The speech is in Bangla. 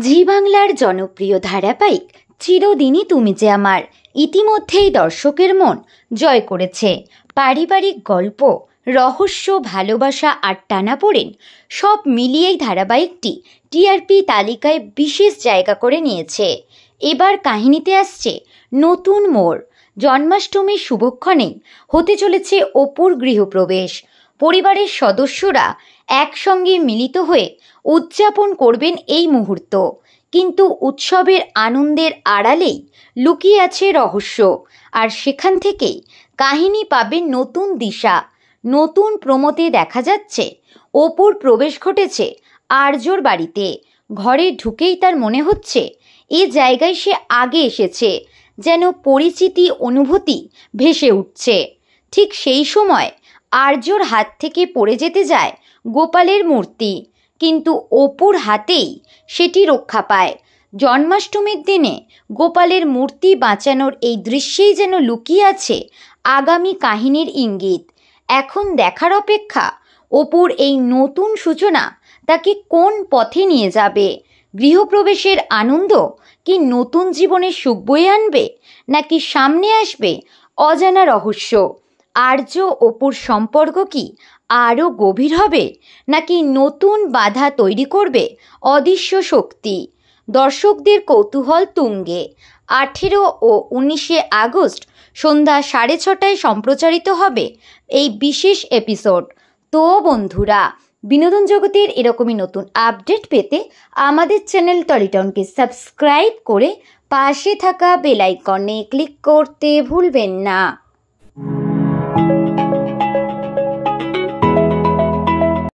জি বাংলার জনপ্রিয় ধারাবাহিক চিরদিনই তুমি যে আমার ইতিমধ্যেই দর্শকের মন জয় করেছে। পারিবারিক গল্প, রহস্য, ভালোবাসা আর টানাপোড়েন সব মিলিয়েই ধারাবাহিকটি টিআরপি তালিকায় বিশেষ জায়গা করে নিয়েছে। এবার কাহিনীতে আসছে নতুন মোড়। জন্মাষ্টমীর শুভক্ষণেই হতে চলেছে অপুর গৃহপ্রবেশ। পরিবারের সদস্যরা একসঙ্গে মিলিত হয়ে উদযাপন করবেন এই মুহূর্ত। কিন্তু উৎসবের আনন্দের আড়ালেই লুকিয়ে আছে রহস্য, আর সেখান থেকেই কাহিনী পাবে নতুন দিশা। নতুন প্রোমোতে দেখা যাচ্ছে অপুর প্রবেশ ঘটেছে আর্যর বাড়িতে। ঘরে ঢুকেই তার মনে হচ্ছে এ জায়গায় সে আগে এসেছে, যেন পরিচিতি অনুভূতি ভেসে উঠছে। ঠিক সেই সময় আর্যর হাত থেকে পড়ে যেতে যায় গোপালের মূর্তি, কিন্তু অপুর হাতেই সেটি রক্ষা পায়। জন্মাষ্টমীর দিনে গোপালের মূর্তি বাঁচানোর এই দৃশ্যেই যেন লুকিয়ে আছে আগামী কাহিনীর ইঙ্গিত। এখন দেখার অপেক্ষা অপুর এই নতুন সূচনা তাকে কোন পথে নিয়ে যাবে। গৃহপ্রবেশের আনন্দ কি নতুন জীবনের সুখ বয়ে আনবে, নাকি সামনে আসবে অজানা রহস্য? আর্য অপুর সম্পর্ক কি আরও গভীর হবে, নাকি নতুন বাধা তৈরি করবে অদৃশ্য শক্তি? দর্শকদের কৌতূহল তুঙ্গে। 18 ও 19 আগস্ট সন্ধ্যা 6:30টায় সম্প্রচারিত হবে এই বিশেষ এপিসোড। তো বন্ধুরা, বিনোদন জগতের এরকমই নতুন আপডেট পেতে আমাদের চ্যানেল টলিটনকে সাবস্ক্রাইব করে পাশে থাকা বেল আইকনে ক্লিক করতে ভুলবেন না।